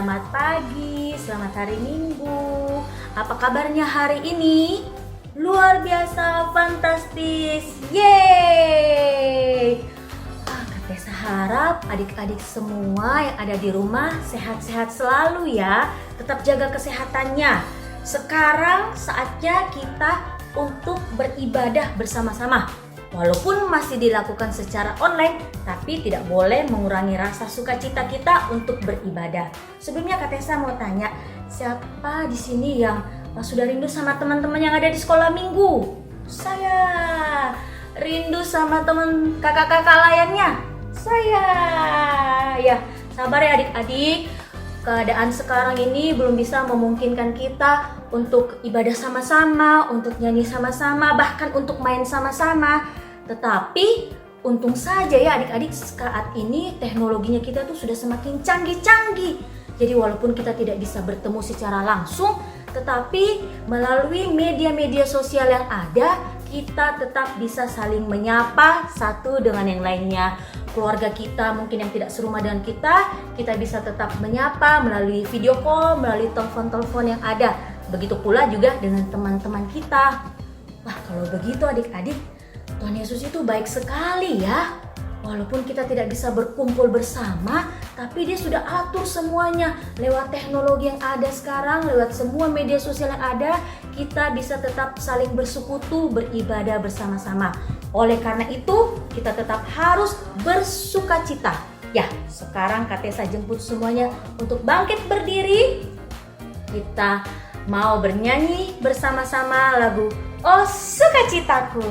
Selamat pagi, selamat hari Minggu. Apa kabarnya hari ini? Luar biasa, fantastis. Yeay! Katesa harap adik-adik semua yang ada di rumah sehat-sehat selalu ya. Tetap jaga kesehatannya. Sekarang saatnya kita untuk beribadah bersama-sama. Walaupun masih dilakukan secara online, tapi tidak boleh mengurangi rasa sukacita kita untuk beribadah. Sebelumnya Katesa mau tanya, siapa di sini yang sudah rindu sama teman-teman yang ada di sekolah minggu? Saya. Rindu sama teman kakak-kakak lainnya? Saya. Ya, sabar ya adik-adik. Keadaan sekarang ini belum bisa memungkinkan kita untuk ibadah sama-sama, untuk nyanyi sama-sama, bahkan untuk main sama-sama. Tetapi untung saja ya adik-adik, saat ini teknologinya kita tuh sudah semakin canggih-canggih. Jadi walaupun kita tidak bisa bertemu secara langsung, tetapi melalui media-media sosial yang ada, kita tetap bisa saling menyapa satu dengan yang lainnya. Keluarga kita mungkin yang tidak serumah dengan kita bisa tetap menyapa melalui video call, melalui telepon-telepon yang ada. Begitu pula juga dengan teman-teman kita. Wah, kalau begitu adik-adik, Tuhan Yesus itu baik sekali ya. Walaupun kita tidak bisa berkumpul bersama, tapi Dia sudah atur semuanya lewat teknologi yang ada sekarang, lewat semua media sosial yang ada, kita bisa tetap saling bersekutu, beribadah bersama-sama. Oleh karena itu, kita tetap harus bersukacita. Ya, sekarang Katesa jemput semuanya untuk bangkit berdiri. Kita mau bernyanyi bersama-sama lagu "Oh Sukacitaku".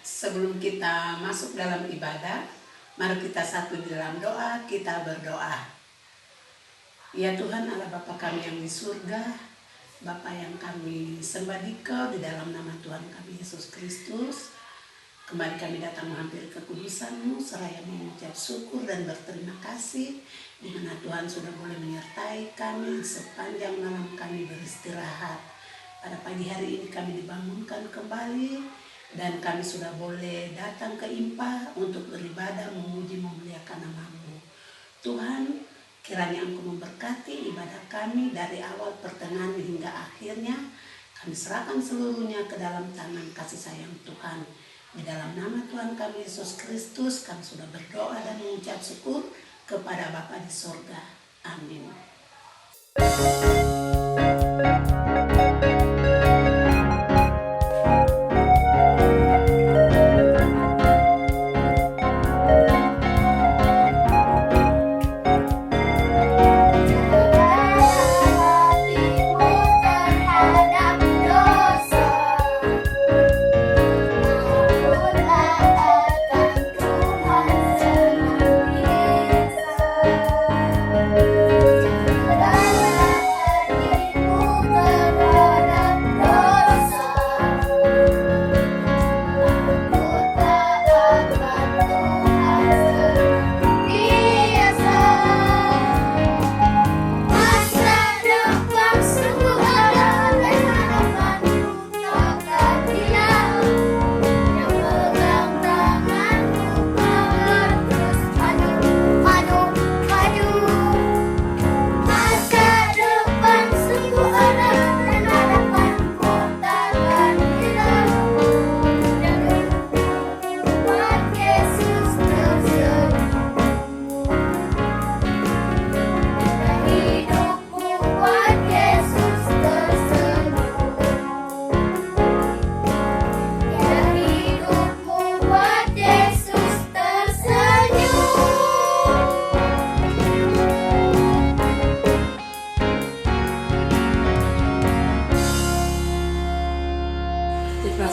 Sebelum kita masuk dalam ibadah, mari kita satu di dalam doa, kita berdoa. Ya Tuhan Allah Bapa kami yang di surga, Bapa yang kami sembah Dikau di dalam nama Tuhan kami Yesus Kristus. Kembali kami datang menghampiri kekudusan-Mu, seraya mengucap syukur dan berterima kasih, di mana Tuhan sudah boleh menyertai kami sepanjang malam kami beristirahat. Pada pagi hari ini kami dibangunkan kembali, dan kami sudah boleh datang ke IMPA untuk beribadah, memuji, memuliakan nama-Mu. Tuhan, kiranya Engkau memberkati ibadah kami dari awal, pertengahan, hingga akhirnya. Kami serahkan seluruhnya ke dalam tangan kasih sayang Tuhan. Di dalam nama Tuhan kami Yesus Kristus, kami sudah berdoa dan mengucap syukur kepada Bapa di sorga. Amin.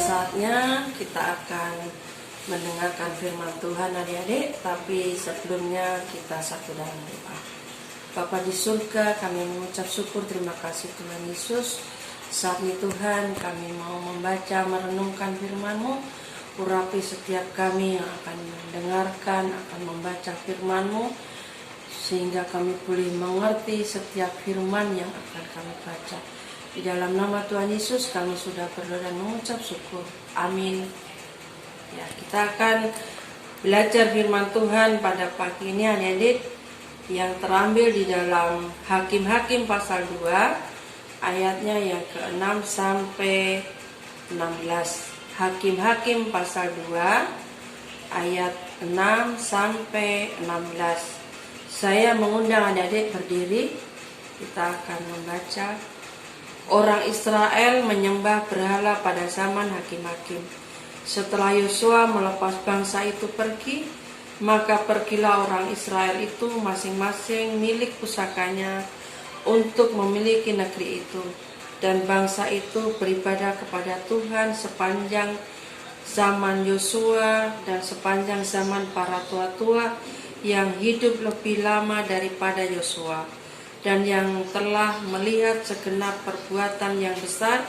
saatnya kita akan mendengarkan firman Tuhan adik-adik, tapi sebelumnya kita satu dalam doa. Bapa di surga, kami mengucap syukur, terima kasih Tuhan Yesus. Saat ini Tuhan, kami mau membaca, merenungkan firman-Mu. Urapi setiap kami yang akan mendengarkan, akan membaca firman-Mu, sehingga kami boleh mengerti setiap firman yang akan kami baca. Di dalam nama Tuhan Yesus kami sudah berdoa dan mengucap syukur. Amin. Ya, kita akan belajar firman Tuhan pada pagi ini adik-adik, yang terambil di dalam Hakim-Hakim pasal 2 ayatnya yang ke-6 sampai 16. Hakim-Hakim pasal 2 ayat 6 sampai 16. Saya mengundang adik-adik berdiri. Kita akan membaca. Orang Israel menyembah berhala pada zaman Hakim-Hakim. Setelah Yosua melepas bangsa itu pergi, maka pergilah orang Israel itu masing-masing milik pusakanya untuk memiliki negeri itu. Dan bangsa itu beribadah kepada Tuhan sepanjang zaman Yosua dan sepanjang zaman para tua-tua yang hidup lebih lama daripada Yosua, dan yang telah melihat segenap perbuatan yang besar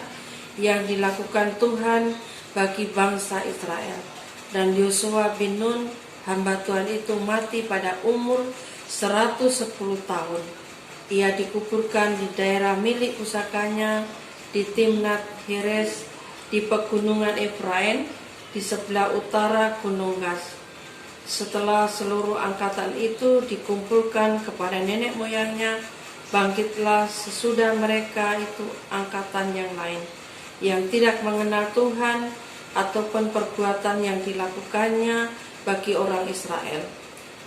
yang dilakukan Tuhan bagi bangsa Israel. Dan Yosua bin Nun, hamba Tuhan itu mati pada umur 110 tahun. Ia dikuburkan di daerah milik pusakanya di Timnat Heres di pegunungan Efraim di sebelah utara Gunung Gas. Setelah seluruh angkatan itu dikumpulkan kepada nenek moyangnya, bangkitlah sesudah mereka itu angkatan yang lain, yang tidak mengenal Tuhan ataupun perbuatan yang dilakukannya bagi orang Israel.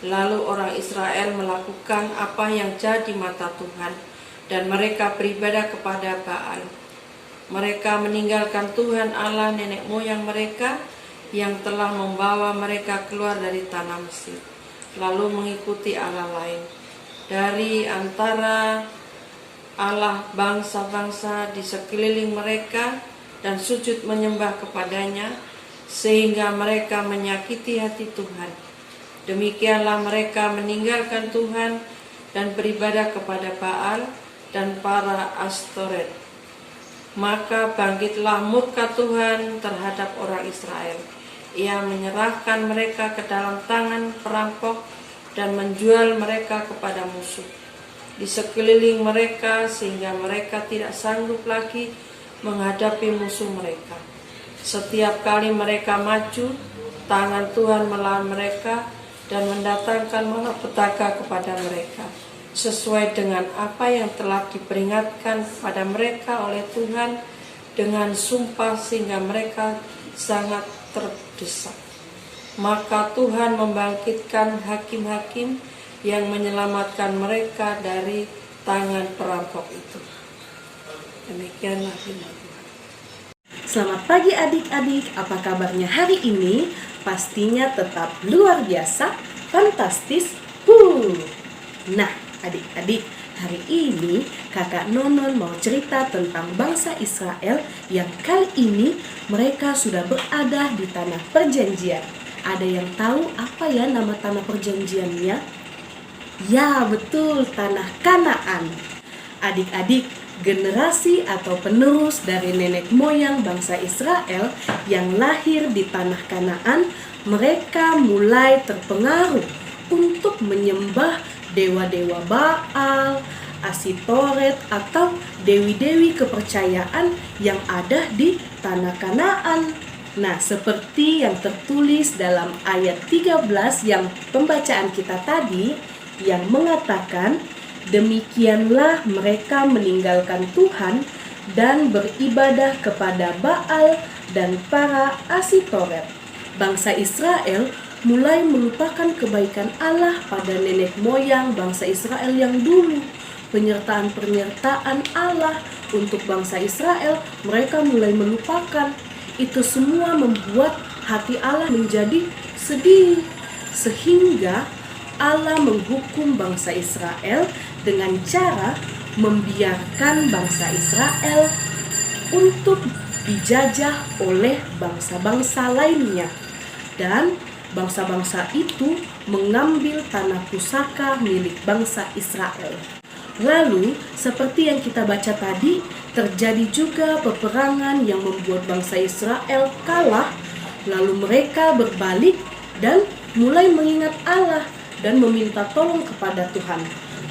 Lalu orang Israel melakukan apa yang jahat di mata Tuhan, dan mereka beribadah kepada Baal. Mereka meninggalkan Tuhan Allah nenek moyang mereka yang telah membawa mereka keluar dari tanah Mesir, lalu mengikuti Allah lain dari antara Allah bangsa-bangsa di sekeliling mereka, dan sujud menyembah kepadanya, sehingga mereka menyakiti hati Tuhan. Demikianlah mereka meninggalkan Tuhan dan beribadah kepada Baal dan para Astoret. Maka bangkitlah murka Tuhan terhadap orang Israel. Ia menyerahkan mereka ke dalam tangan perampok dan menjual mereka kepada musuh di sekeliling mereka, sehingga mereka tidak sanggup lagi menghadapi musuh mereka. Setiap kali mereka maju, tangan Tuhan melawan mereka dan mendatangkan malapetaka kepada mereka, sesuai dengan apa yang telah diperingatkan pada mereka oleh Tuhan dengan sumpah, sehingga mereka sangat terdesak. Maka Tuhan membangkitkan hakim-hakim yang menyelamatkan mereka dari tangan perampok itu. Demikianlah firman Tuhan. Selamat pagi adik-adik, apa kabarnya hari ini? Pastinya tetap luar biasa, fantastis. Nah, adik-adik, hari ini kakak Nonon mau cerita tentang bangsa Israel yang kali ini mereka sudah berada di tanah perjanjian. Ada yang tahu apa ya nama tanah perjanjiannya? Ya, betul, tanah Kanaan. Adik-adik, generasi atau penerus dari nenek moyang bangsa Israel yang lahir di tanah Kanaan, mereka mulai terpengaruh untuk menyembah dewa-dewa Baal, Asitoret, atau dewi-dewi kepercayaan yang ada di tanah Kanaan. Nah, seperti yang tertulis dalam ayat 13 yang pembacaan kita tadi, yang mengatakan, demikianlah mereka meninggalkan Tuhan dan beribadah kepada Baal dan para Asitoret. Bangsa Israel mulai melupakan kebaikan Allah pada nenek moyang bangsa Israel yang dulu. Penyertaan-penyertaan Allah untuk bangsa Israel mereka mulai melupakan. Itu semua membuat hati Allah menjadi sedih, sehingga Allah menghukum bangsa Israel dengan cara membiarkan bangsa Israel untuk dijajah oleh bangsa-bangsa lainnya, dan bangsa-bangsa itu mengambil tanah pusaka milik bangsa Israel. Lalu, seperti yang kita baca tadi, terjadi juga peperangan yang membuat bangsa Israel kalah. Lalu mereka berbalik dan mulai mengingat Allah dan meminta tolong kepada Tuhan.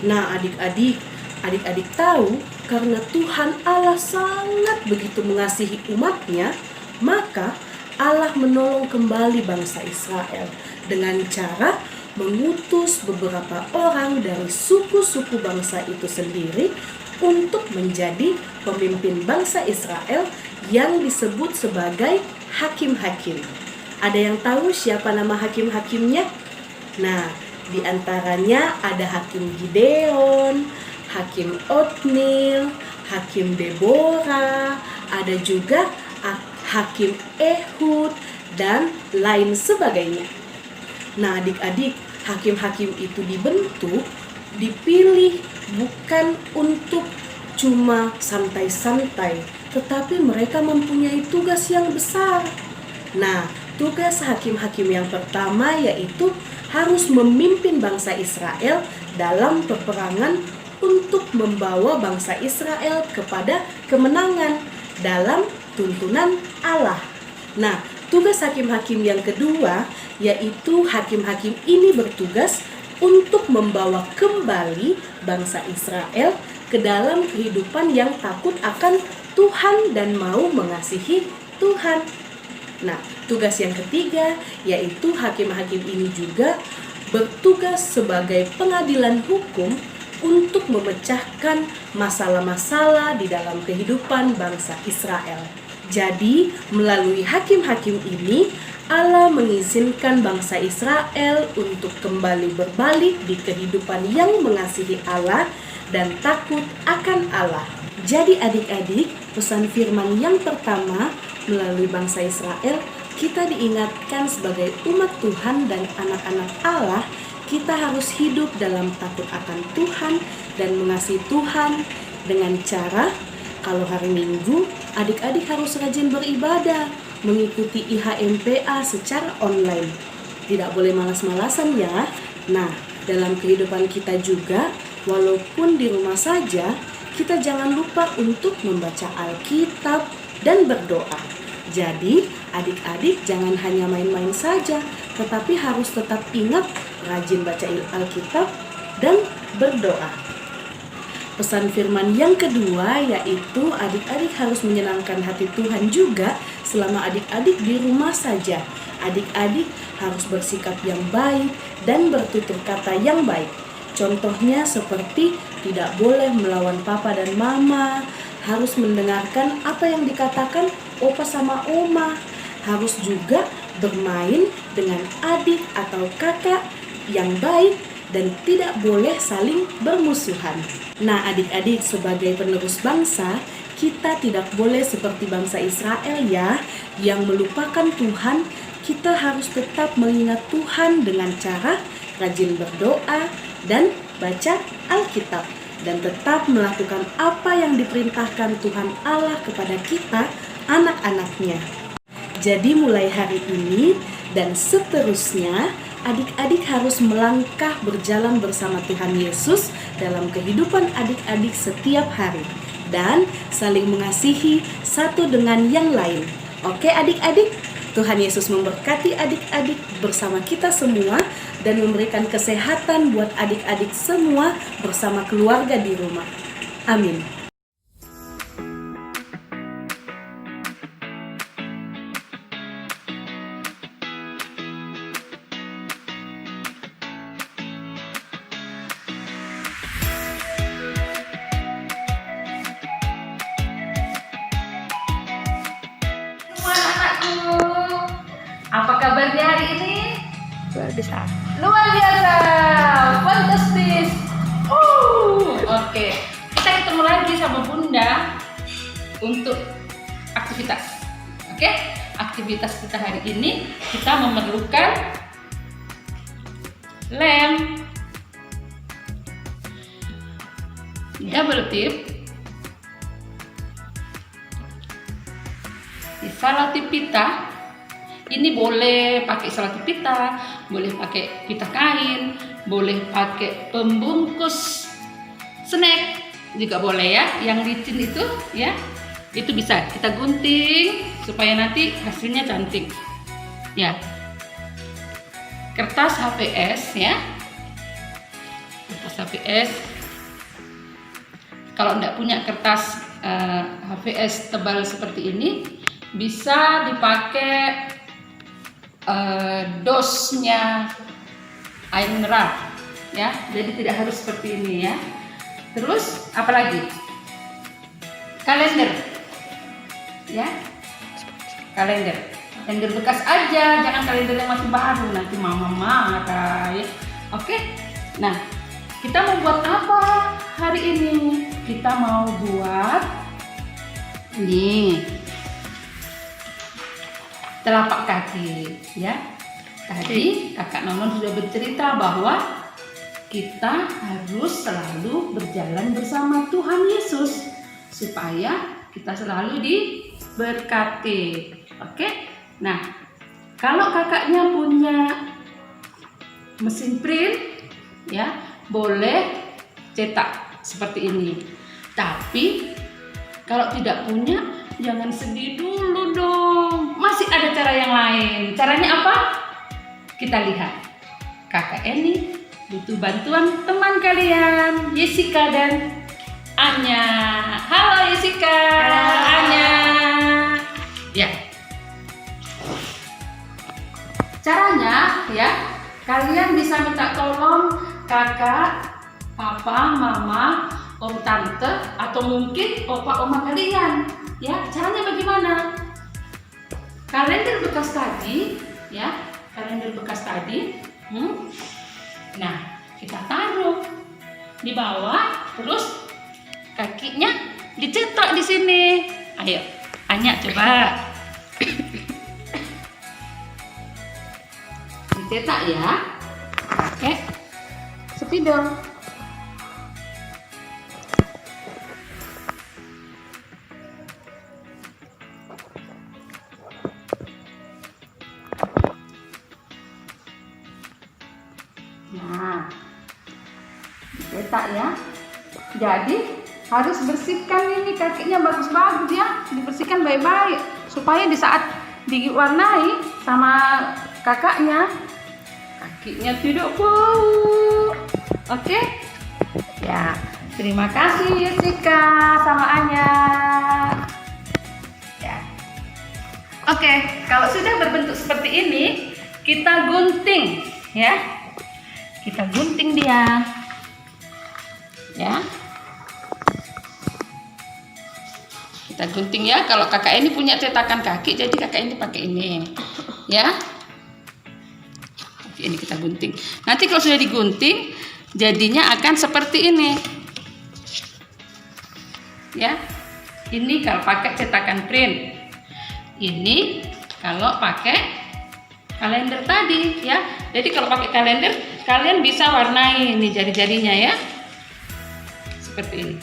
Nah, adik-adik tahu, karena Tuhan Allah sangat begitu mengasihi umatnya, maka Allah menolong kembali bangsa Israel dengan cara mengutus beberapa orang dari suku-suku bangsa itu sendiri untuk menjadi pemimpin bangsa Israel yang disebut sebagai hakim-hakim. Ada yang tahu siapa nama hakim-hakimnya? Nah, di antaranya ada Hakim Gideon, Hakim Otniel, Hakim Deborah, ada juga Hakim Ehud, dan lain sebagainya. Nah, adik-adik, hakim-hakim itu dipilih bukan untuk cuma santai-santai, tetapi mereka mempunyai tugas yang besar. Nah, tugas hakim-hakim yang pertama yaitu harus memimpin bangsa Israel dalam peperangan untuk membawa bangsa Israel kepada kemenangan dalam tuntunan Allah. Nah, tugas hakim-hakim yang kedua yaitu hakim-hakim ini bertugas untuk membawa kembali bangsa Israel ke dalam kehidupan yang takut akan Tuhan dan mau mengasihi Tuhan. Nah, tugas yang ketiga yaitu hakim-hakim ini juga bertugas sebagai pengadilan hukum untuk memecahkan masalah-masalah di dalam kehidupan bangsa Israel. Jadi, melalui hakim-hakim ini, Allah mengizinkan bangsa Israel untuk kembali berbalik di kehidupan yang mengasihi Allah dan takut akan Allah. Jadi adik-adik, pesan firman yang pertama melalui bangsa Israel, kita diingatkan sebagai umat Tuhan dan anak-anak Allah, kita harus hidup dalam takut akan Tuhan dan mengasihi Tuhan dengan cara, kalau hari Minggu, adik-adik harus rajin beribadah, mengikuti IHMPA secara online. Tidak boleh malas-malasan ya. Nah, dalam kehidupan kita juga, walaupun di rumah saja, kita jangan lupa untuk membaca Alkitab dan berdoa. Jadi, adik-adik jangan hanya main-main saja, tetapi harus tetap ingat rajin baca Alkitab dan berdoa. Pesan firman yang kedua yaitu adik-adik harus menyenangkan hati Tuhan juga selama adik-adik di rumah saja. Adik-adik harus bersikap yang baik dan bertutur kata yang baik. Contohnya seperti tidak boleh melawan papa dan mama, harus mendengarkan apa yang dikatakan opa sama oma, harus juga bermain dengan adik atau kakak yang baik dan tidak boleh saling bermusuhan. Nah, adik-adik sebagai penerus bangsa, kita tidak boleh seperti bangsa Israel ya, yang melupakan Tuhan. Kita harus tetap mengingat Tuhan dengan cara rajin berdoa dan baca Alkitab, dan tetap melakukan apa yang diperintahkan Tuhan Allah kepada kita, anak-anaknya. Jadi mulai hari ini dan seterusnya, adik-adik harus melangkah berjalan bersama Tuhan Yesus dalam kehidupan adik-adik setiap hari dan saling mengasihi satu dengan yang lain. Oke adik-adik, Tuhan Yesus memberkati adik-adik bersama kita semua dan memberikan kesehatan buat adik-adik semua bersama keluarga di rumah. Amin. Apa kabarnya hari ini? Luar biasa. Luar biasa, fantastis. Oke, kita ketemu lagi sama Bunda untuk aktivitas. Oke, aktivitas kita hari ini kita memerlukan lem, double tip, selotip pita. Ini boleh pakai selotip pita, boleh pakai pita kain, boleh pakai pembungkus snack juga boleh ya. Yang licin itu ya, itu bisa kita gunting supaya nanti hasilnya cantik. Ya. Kertas HVS ya. Kertas HVS. Kalau tidak punya kertas HVS tebal seperti ini, bisa dipakai dosnya air mineral ya, jadi tidak harus seperti ini ya. Terus apalagi kalender ya, kalender bekas aja, jangan kalender yang masih baru, nanti mama marah ya. Oke, nah kita mau buat apa hari ini? Kita mau buat nih telapak kaki ya. Tadi kakak Nonon sudah bercerita bahwa kita harus selalu berjalan bersama Tuhan Yesus supaya kita selalu diberkati. Oke. Nah, kalau kakaknya punya mesin print ya, boleh cetak seperti ini. Tapi kalau tidak punya, jangan sedih dulu dong. Masih ada cara yang lain. Caranya apa? Kita lihat. Kakak Eni butuh bantuan teman kalian, Jessica dan Anya. Halo Jessica, Anya. Ya. Caranya ya, kalian bisa minta tolong kakak, papa, mama, om, tante, atau mungkin opa, oma kalian. Ya, caranya bagaimana? Kalender bekas tadi, ya, kalender bekas tadi. Nah, kita taruh di bawah, terus kakinya dicetak di sini. Ayo, Anya coba. Dicetak ya, pakai spidol. Nah, dicetak ya. Jadi harus bersihkan ini kakinya bagus-bagus ya, dibersihkan baik-baik supaya di saat diwarnai sama kakaknya kakinya tidak bau. Oke? Ya, terima kasih Jessica sama Anya. Ya. Oke, kalau sudah berbentuk seperti ini, kita gunting ya. Kita gunting dia. Ya. Kita gunting ya. Kalau kakak ini punya cetakan kaki, jadi kakak ini pakai ini. Ya. Oke, ini kita gunting. Nanti kalau sudah digunting, jadinya akan seperti ini. Ya. Ini kalau pakai cetakan print. Ini kalau pakai kalender tadi ya. Jadi kalau pakai kalender, kalian bisa warnai ini jari-jarinya ya. Seperti ini.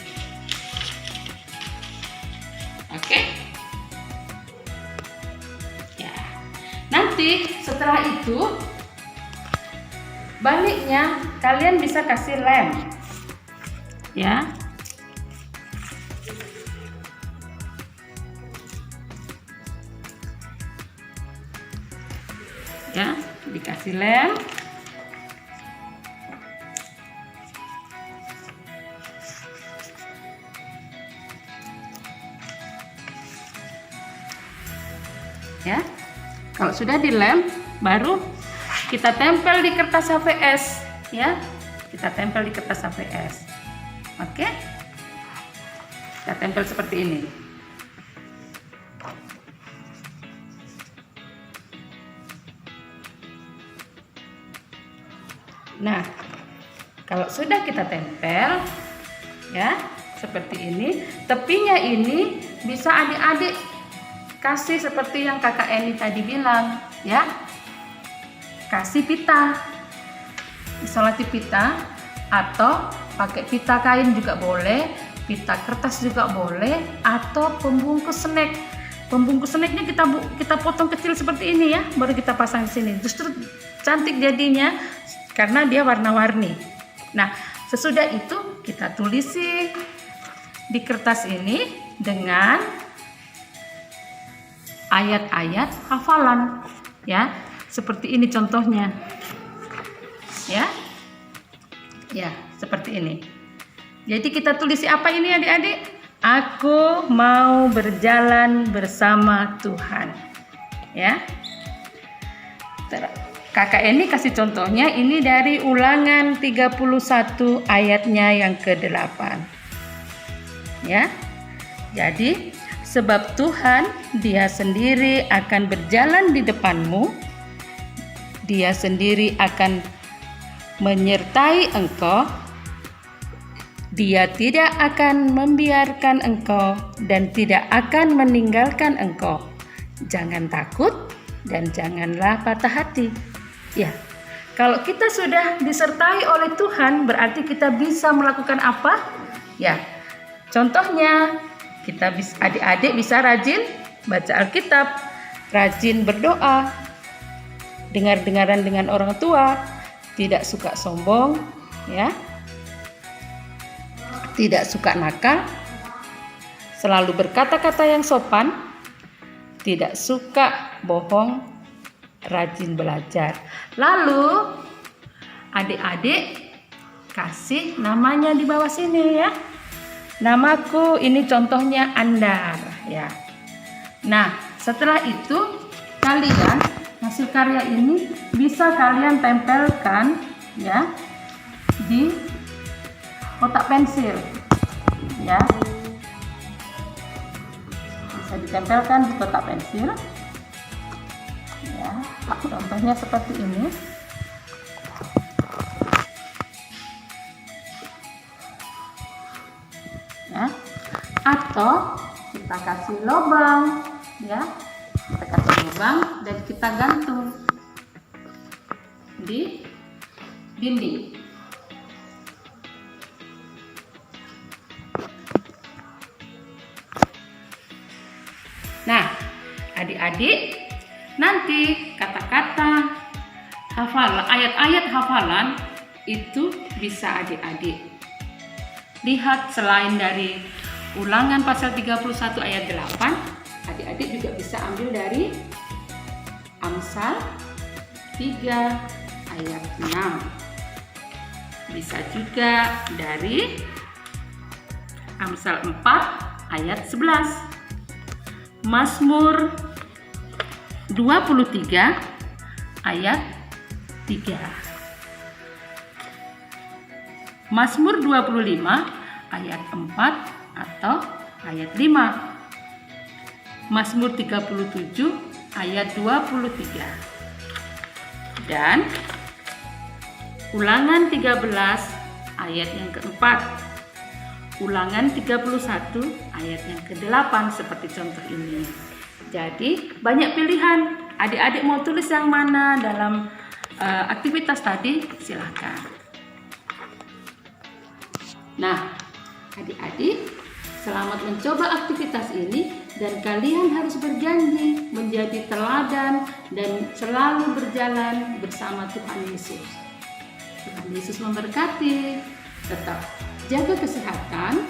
Oke. Ya. Nanti setelah itu baliknya kalian bisa kasih lem. Ya. Ya, dikasih lem. Ya, kalau sudah dilem, baru kita tempel di kertas HVS. Ya, kita tempel di kertas HVS. Oke, kita tempel seperti ini. Nah, kalau sudah kita tempel, ya, seperti ini, tepinya ini bisa adik-adik kasih seperti yang kakak Eni tadi bilang, ya, kasih pita, isolasi pita, atau pakai pita kain juga boleh, pita kertas juga boleh, atau pembungkus snack. Pembungkus snacknya kita potong kecil seperti ini ya, baru kita pasang di sini. Justru cantik jadinya karena dia warna-warni. Nah, sesudah itu kita tulisi di kertas ini dengan ayat-ayat hafalan ya. Seperti ini contohnya. Ya, seperti ini. Jadi kita tulisi apa ini adik-adik? Aku mau berjalan bersama Tuhan. Ya. Kakak ini kasih contohnya ini dari Ulangan 31 ayatnya yang ke-8. Ya. Jadi, sebab Tuhan Dia sendiri akan berjalan di depanmu. Dia sendiri akan menyertai engkau. Dia tidak akan membiarkan engkau dan tidak akan meninggalkan engkau. Jangan takut dan janganlah patah hati. Ya, kalau kita sudah disertai oleh Tuhan, berarti kita bisa melakukan apa? Ya, contohnya kita adik-adik bisa rajin baca Alkitab, rajin berdoa, dengar-dengaran dengan orang tua, tidak suka sombong, ya. Tidak suka nakal, selalu berkata-kata yang sopan, tidak suka bohong, rajin belajar. Lalu adik-adik kasih namanya di bawah sini ya. Namaku ini contohnya Andar ya. Nah, setelah itu kalian hasil karya ini bisa kalian tempelkan ya di kotak pensil ya, bisa ditempelkan di kotak pensil ya, contohnya seperti ini ya, atau kita kasih lubang ya, kita kasih lubang dan kita gantung di dinding. Nah, adik-adik, nanti kata-kata hafalan, ayat-ayat hafalan itu bisa adik-adik lihat selain dari Ulangan pasal 31 ayat 8, adik-adik juga bisa ambil dari Amsal 3 ayat 6. Bisa juga dari Amsal 4 ayat 11. Mazmur 23 ayat 3. Mazmur 25 ayat 4 atau ayat 5. Mazmur 37 ayat 23. Dan Ulangan 13 ayat yang keempat. Ulangan 31 ayat yang ke-8 seperti contoh ini. Jadi banyak pilihan. Adik-adik mau tulis yang mana dalam aktivitas tadi silahkan. Nah, adik-adik selamat mencoba aktivitas ini dan kalian harus berjanji menjadi teladan dan selalu berjalan bersama Tuhan Yesus. Tuhan Yesus memberkati. Tetap jaga kesehatan,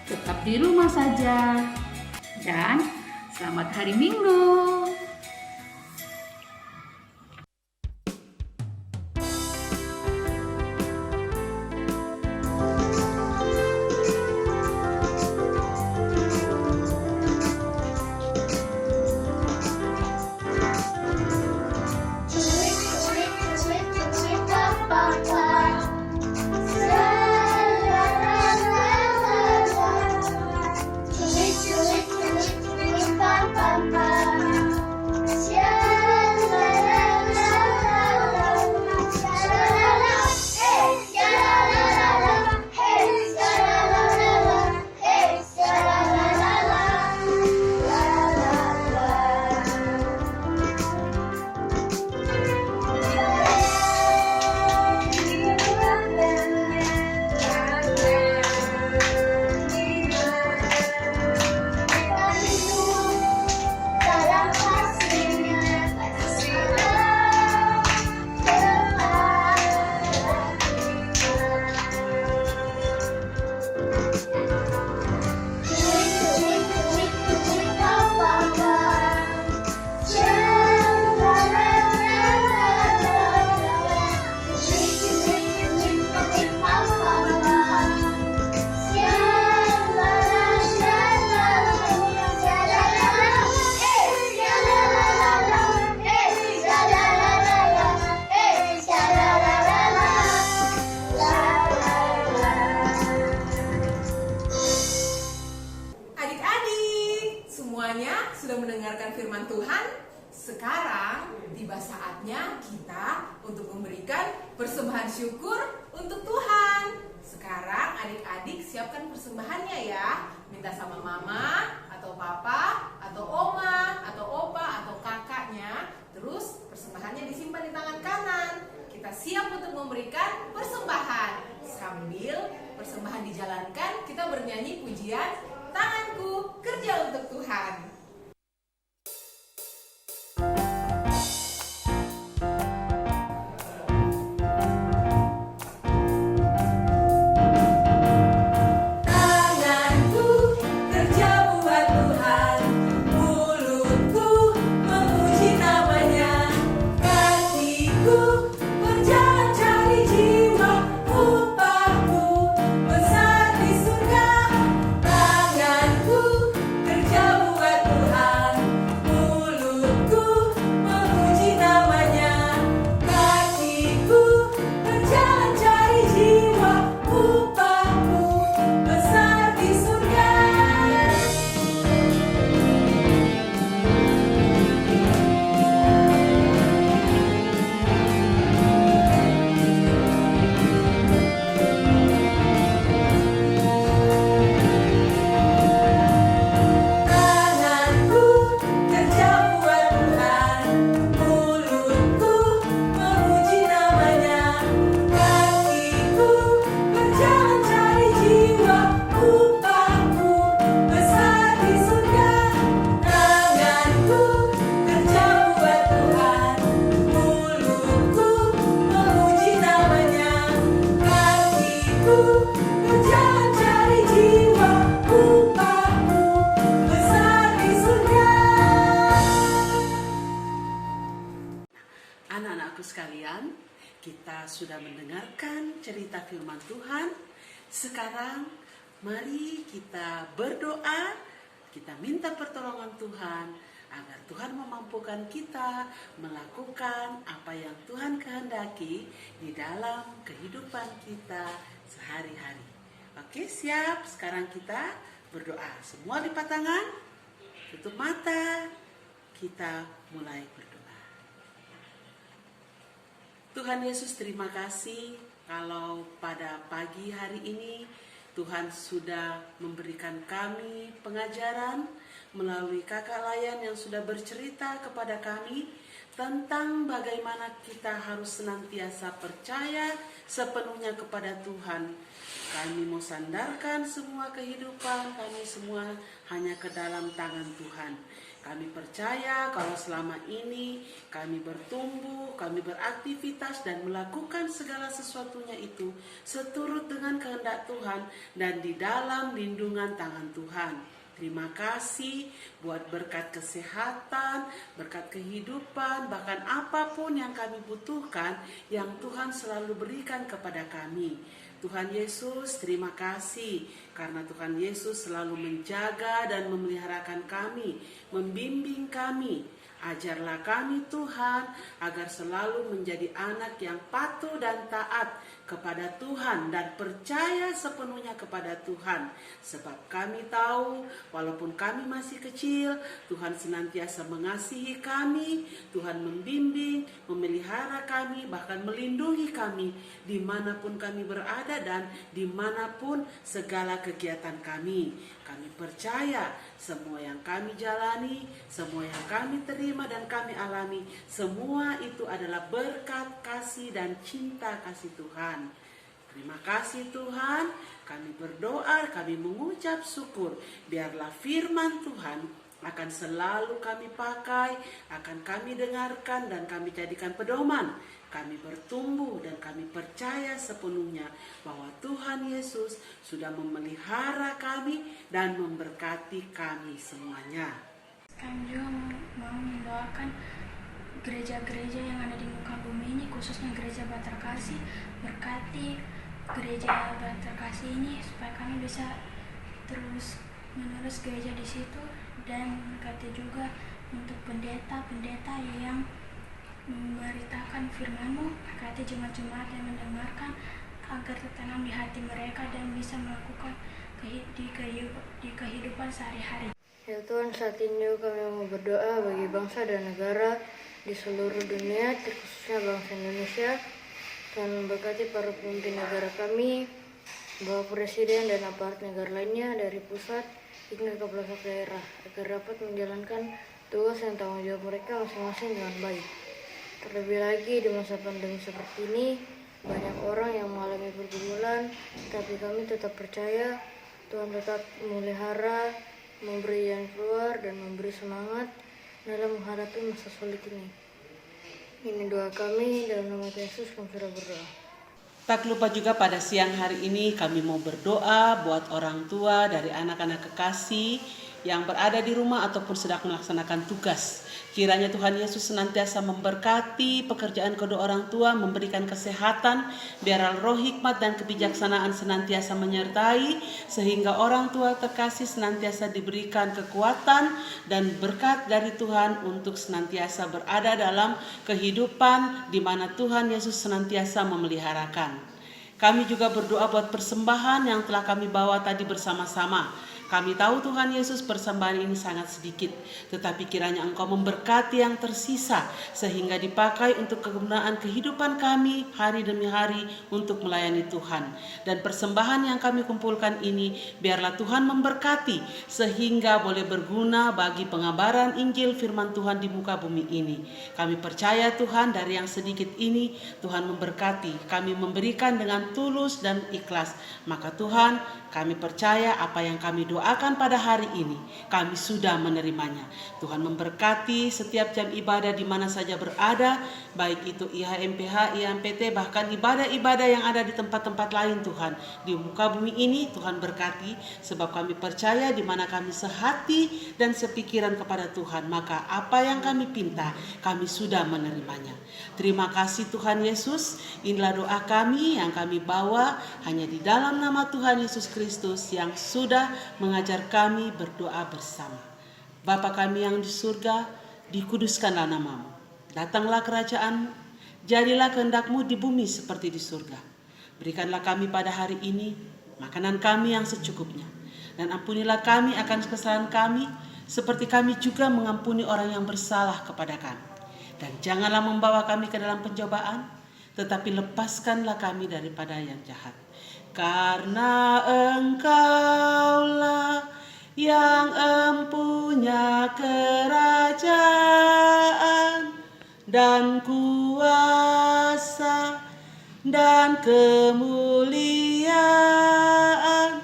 tetap di rumah saja, dan selamat hari Minggu. Papa. semuanya sudah mendengarkan firman Tuhan? Sekarang tiba saatnya kita untuk memberikan persembahan syukur untuk Tuhan. Sekarang adik-adik siapkan persembahannya ya. Minta sama mama atau papa atau oma atau opa atau kakaknya. Terus persembahannya disimpan di tangan kanan. Kita siap untuk memberikan persembahan. Sambil persembahan dijalankan, kita bernyanyi pujian Tanganku Kerja untuk Tuhan. Anak-anakku sekalian, kita sudah mendengarkan cerita firman Tuhan. Sekarang mari kita berdoa, kita minta pertolongan Tuhan agar Tuhan memampukan kita melakukan apa yang Tuhan kehendaki di dalam kehidupan kita sehari-hari. Oke, siap? Sekarang kita berdoa. Semua lipat tangan, tutup mata, kita mulai berdoa. Tuhan Yesus, terima kasih kalau pada pagi hari ini Tuhan sudah memberikan kami pengajaran melalui kakak Layan yang sudah bercerita kepada kami tentang bagaimana kita harus senantiasa percaya sepenuhnya kepada Tuhan. Kami mau sandarkan semua kehidupan kami semua hanya ke dalam tangan Tuhan. Kami percaya kalau selama ini kami bertumbuh, kami beraktivitas dan melakukan segala sesuatunya itu seturut dengan kehendak Tuhan dan di dalam lindungan tangan Tuhan. Terima kasih buat berkat kesehatan, berkat kehidupan, bahkan apapun yang kami butuhkan yang Tuhan selalu berikan kepada kami. Tuhan Yesus, terima kasih karena Tuhan Yesus selalu menjaga dan memeliharakan kami, membimbing kami. Ajarlah kami Tuhan agar selalu menjadi anak yang patuh dan taat kepada Tuhan dan percaya sepenuhnya kepada Tuhan. Sebab kami tahu walaupun kami masih kecil, Tuhan senantiasa mengasihi kami, Tuhan membimbing, memelihara kami, bahkan melindungi kami dimanapun kami berada dan dimanapun segala kegiatan kami. Kami percaya semua yang kami jalani, semua yang kami terima dan kami alami, semua itu adalah berkat kasih dan cinta kasih Tuhan. Terima kasih Tuhan, kami berdoa, kami mengucap syukur, biarlah firman Tuhan akan selalu kami pakai, akan kami dengarkan dan kami jadikan pedoman. Kami bertumbuh dan kami percaya sepenuhnya bahwa Tuhan Yesus sudah memelihara kami dan memberkati kami semuanya. Kami juga mau mendoakan gereja-gereja yang ada di muka bumi ini, khususnya gereja Bahtera Kasih. Berkati gereja Bahtera Kasih ini supaya kami bisa terus menerus gereja di situ, dan berkati juga untuk pendeta-pendeta yang memberitakan firman-Mu, berkati jemaat-jemaat yang mendengarkan agar tertanam di hati mereka dan bisa melakukan di kehidupan sehari-hari. Ya Tuhan, saat ini kami mau berdoa bagi bangsa dan negara di seluruh dunia, terkhususnya bangsa Indonesia. Tuhan memberkati para pemimpin negara kami, Bapak Presiden dan aparat negara lainnya dari pusat hingga ke pelosok daerah, agar dapat menjalankan tugas dan tanggung jawab mereka masing-masing dengan baik. Terlebih lagi di masa pandemi seperti ini, banyak orang yang mengalami pergumulan, tapi kami tetap percaya Tuhan tetap memelihara, memberi jalan keluar, dan memberi semangat dalam menghadapi masa sulit ini. Ini doa kami, dalam nama Yesus kami sudah berdoa. Tak lupa juga pada siang hari ini kami mau berdoa buat orang tua dari anak-anak kekasih yang berada di rumah ataupun sedang melaksanakan tugas. Kiranya Tuhan Yesus senantiasa memberkati pekerjaan kedua orang tua, memberikan kesehatan, biarlah roh hikmat dan kebijaksanaan senantiasa menyertai, sehingga orang tua terkasih senantiasa diberikan kekuatan dan berkat dari Tuhan untuk senantiasa berada dalam kehidupan di mana Tuhan Yesus senantiasa memeliharakan. Kami juga berdoa buat persembahan yang telah kami bawa tadi bersama-sama. Kami tahu Tuhan Yesus persembahan ini sangat sedikit, tetapi kiranya Engkau memberkati yang tersisa sehingga dipakai untuk kegunaan kehidupan kami hari demi hari untuk melayani Tuhan. Dan persembahan yang kami kumpulkan ini biarlah Tuhan memberkati sehingga boleh berguna bagi pengabaran Injil firman Tuhan di muka bumi ini. Kami percaya Tuhan dari yang sedikit ini Tuhan memberkati, kami memberikan dengan tulus dan ikhlas. Maka Tuhan, kami percaya apa yang kami doakan pada hari ini, kami sudah menerimanya. Tuhan memberkati setiap jam ibadah di mana saja berada, baik itu IHMPH, IMPT, bahkan ibadah-ibadah yang ada di tempat-tempat lain Tuhan. Di muka bumi ini Tuhan berkati, sebab kami percaya di mana kami sehati dan sepikiran kepada Tuhan, maka apa yang kami pinta, kami sudah menerimanya. Terima kasih Tuhan Yesus, inilah doa kami yang kami bawa hanya di dalam nama Tuhan Yesus Kristus yang sudah mengajar kami berdoa bersama. Bapa kami yang di surga, dikuduskanlah namamu. Datanglah kerajaanmu, jadilah kehendak-Mu di bumi seperti di surga. Berikanlah kami pada hari ini makanan kami yang secukupnya. Dan ampunilah kami akan kesalahan kami, seperti kami juga mengampuni orang yang bersalah kepada kami. Dan janganlah membawa kami ke dalam pencobaan, tetapi lepaskanlah kami daripada yang jahat. Karena Engkaulah yang empunya kerajaan dan kuasa dan kemuliaan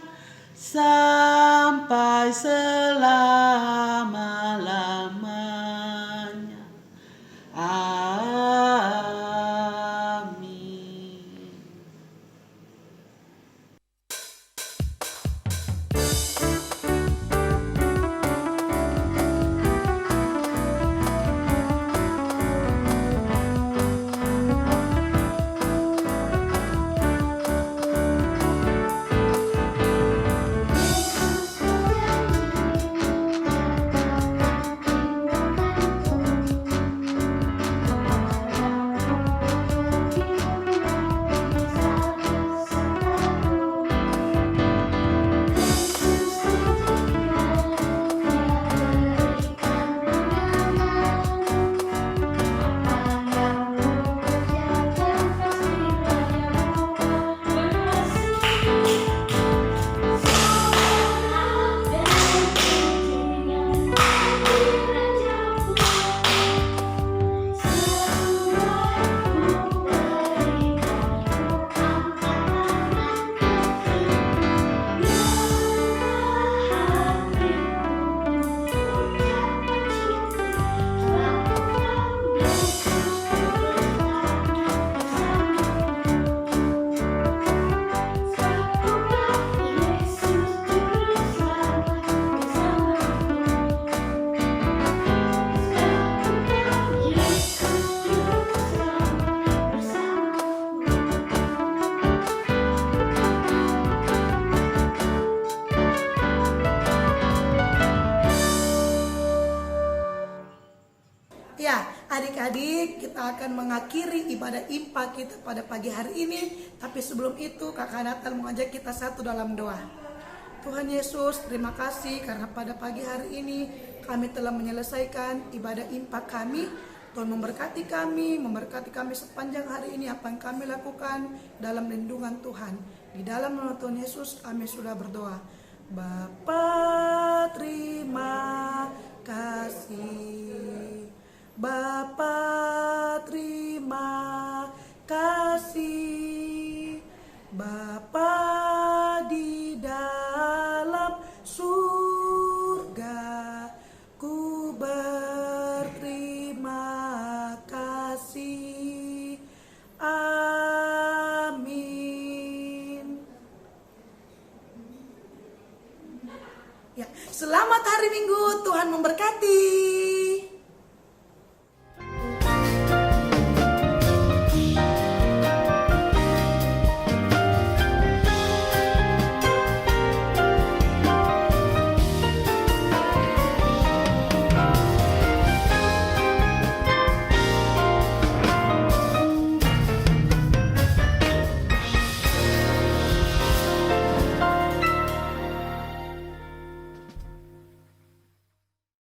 sampai selama-lamanya. Amin. Ya, adik-adik, kita akan mengakhiri ibadah IMPA kita pada pagi hari ini. Tapi sebelum itu, Kakak Natal mengajak kita satu dalam doa. Tuhan Yesus, terima kasih karena pada pagi hari ini kami telah menyelesaikan ibadah impak kami. Tuhan memberkati kami sepanjang hari ini apa yang kami lakukan dalam lindungan Tuhan. Di dalam nama Tuhan Yesus kami sudah berdoa. Bapa terima kasih. Bapa terima kasih. Bapa di dalam surga, ku berterima kasih. Amin. Ya, selamat hari Minggu, Tuhan memberkati.